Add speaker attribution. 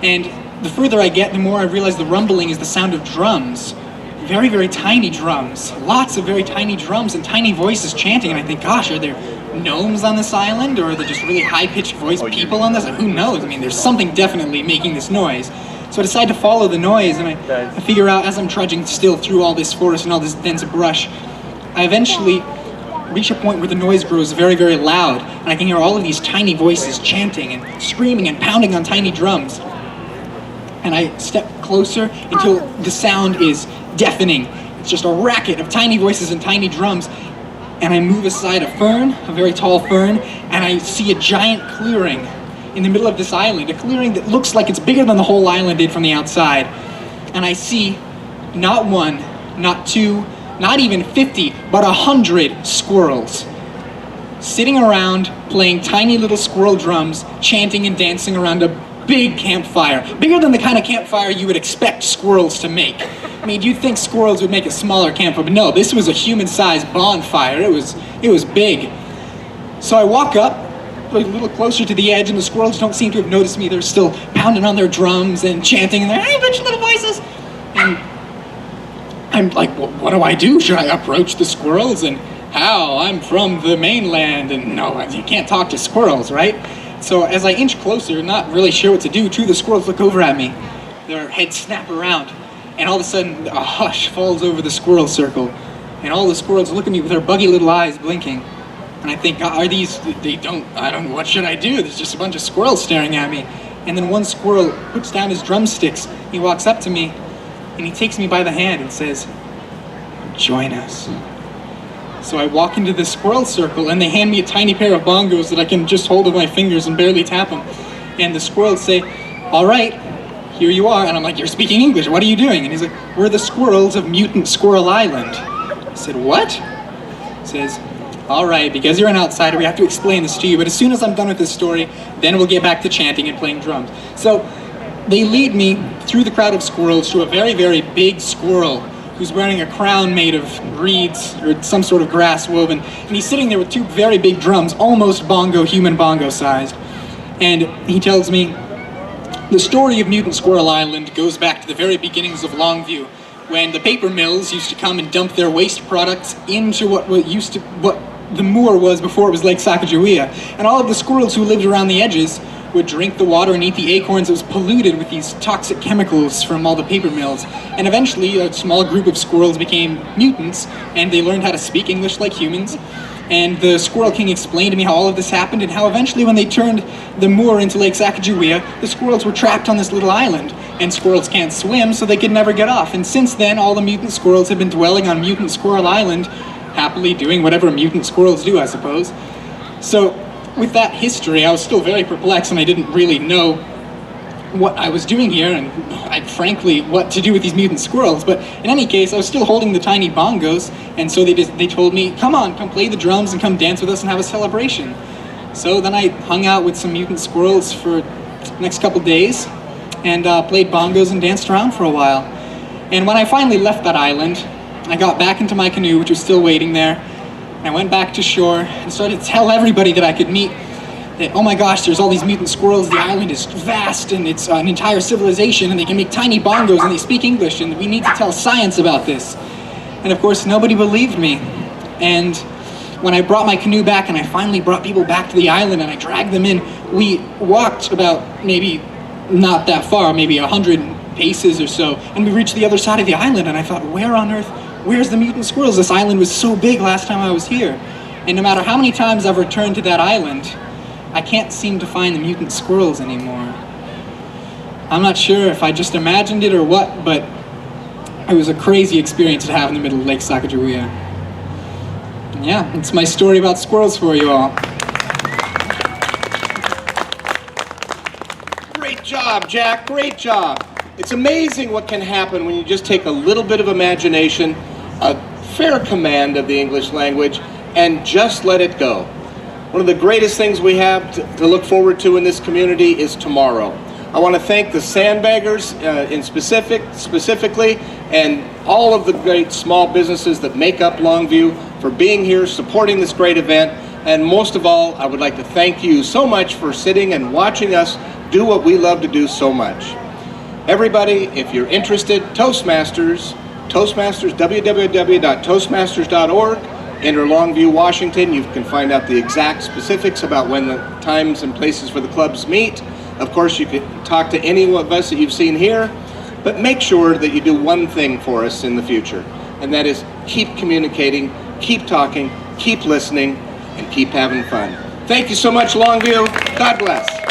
Speaker 1: And the further I get, the more I realize the rumbling is the sound of drums. Very, very tiny drums. Lots of very tiny drums and tiny voices chanting. And I think, gosh, are there gnomes on this island? Or are there just really high-pitched voiced people on this? Who knows? I mean, there's something definitely making this noise. So I decide to follow the noise, and I figure out, as I'm trudging still through all this forest and all this dense brush, I eventually reach a point where the noise grows very, very loud, and I can hear all of these tiny voices chanting and screaming and pounding on tiny drums. And I step closer until the sound is deafening. It's just a racket of tiny voices and tiny drums. And I move aside a fern, a very tall fern, and I see a giant clearing in the middle of this island, a clearing that looks like it's bigger than the whole island did from the outside. And I see not one, not two, not even 50, but 100 squirrels sitting around playing tiny little squirrel drums, chanting and dancing around a big campfire, bigger than the kind of campfire you would expect squirrels to make. I mean, you'd think squirrels would make a smaller campfire, but no, this was a human-sized bonfire. It was big. So I walk up a little closer to the edge, and the squirrels don't seem to have noticed me. They're still pounding on their drums and chanting in their high-pitched little voices. And I'm like, well, what do I do? Should I approach the squirrels? And how? I'm from the mainland, and no, you can't talk to squirrels, right? So as I inch closer, not really sure what to do, two of the squirrels look over at me. Their heads snap around, and all of a sudden, a hush falls over the squirrel circle. And all the squirrels look at me with their buggy little eyes blinking. And I think, I don't know, what should I do? There's just a bunch of squirrels staring at me. And then one squirrel puts down his drumsticks. He walks up to me, and he takes me by the hand and says, "Join us." So I walk into the squirrel circle, and they hand me a tiny pair of bongos that I can just hold with my fingers and barely tap them. And the squirrels say, "All right, here you are." And I'm like, "You're speaking English, what are you doing?" And he's like, "We're the squirrels of Mutant Squirrel Island." I said, "What?" He says, "All right, because you're an outsider, we have to explain this to you, but as soon as I'm done with this story, then we'll get back to chanting and playing drums." So they lead me through the crowd of squirrels to a very, very big squirrel who's wearing a crown made of reeds or some sort of grass woven, and he's sitting there with two very big drums, almost human bongo sized. And he tells me, the story of Mutant Squirrel Island goes back to the very beginnings of Longview, when the paper mills used to come and dump their waste products into what the moor was before it was Lake Sacejewea. And all of the squirrels who lived around the edges would drink the water and eat the acorns that was polluted with these toxic chemicals from all the paper mills. And eventually a small group of squirrels became mutants, and they learned how to speak English like humans. And the Squirrel King explained to me how all of this happened, and how eventually when they turned the moor into Lake Sacejewea, the squirrels were trapped on this little island. And squirrels can't swim, so they could never get off. And since then, all the mutant squirrels have been dwelling on Mutant Squirrel Island, happily doing whatever mutant squirrels do, I suppose. So with that history, I was still very perplexed, and I didn't really know what I was doing here, and frankly, what to do with these mutant squirrels. But in any case, I was still holding the tiny bongos, and so they told me, come play the drums and come dance with us and have a celebration. So then I hung out with some mutant squirrels for the next couple days, and played bongos and danced around for a while. And when I finally left that island, I got back into my canoe, which was still waiting there, and I went back to shore and started to tell everybody that I could meet that, oh my gosh, there's all these mutant squirrels, the island is vast, and it's an entire civilization, and they can make tiny bongos, and they speak English, and we need to tell science about this. And of course, nobody believed me. And when I brought my canoe back, and I finally brought people back to the island, and I dragged them in, we walked about maybe not that far, maybe 100 paces or so, and we reached the other side of the island, and I thought, where on earth, where's the mutant squirrels? This island was so big last time I was here. And no matter how many times I've returned to that island, I can't seem to find the mutant squirrels anymore. I'm not sure if I just imagined it or what, but it was a crazy experience to have in the middle of Lake Sacejewea. Yeah, it's my story about squirrels for you all.
Speaker 2: Great job, Jack, great job. It's amazing what can happen when you just take a little bit of imagination, a fair command of the English language, and just let it go. One of the greatest things we have to look forward to in this community is tomorrow. I want to thank the Sandbaggers specifically, and all of the great small businesses that make up Longview for being here, supporting this great event. And most of all, I would like to thank you so much for sitting and watching us do what we love to do so much. Everybody, if you're interested, Toastmasters, www.toastmasters.org. Enter Longview, Washington. You can find out the exact specifics about when the times and places for the clubs meet. Of course, you can talk to any of us that you've seen here, but make sure that you do one thing for us in the future, and that is keep communicating, keep talking, keep listening, and keep having fun. Thank you so much, Longview. God bless.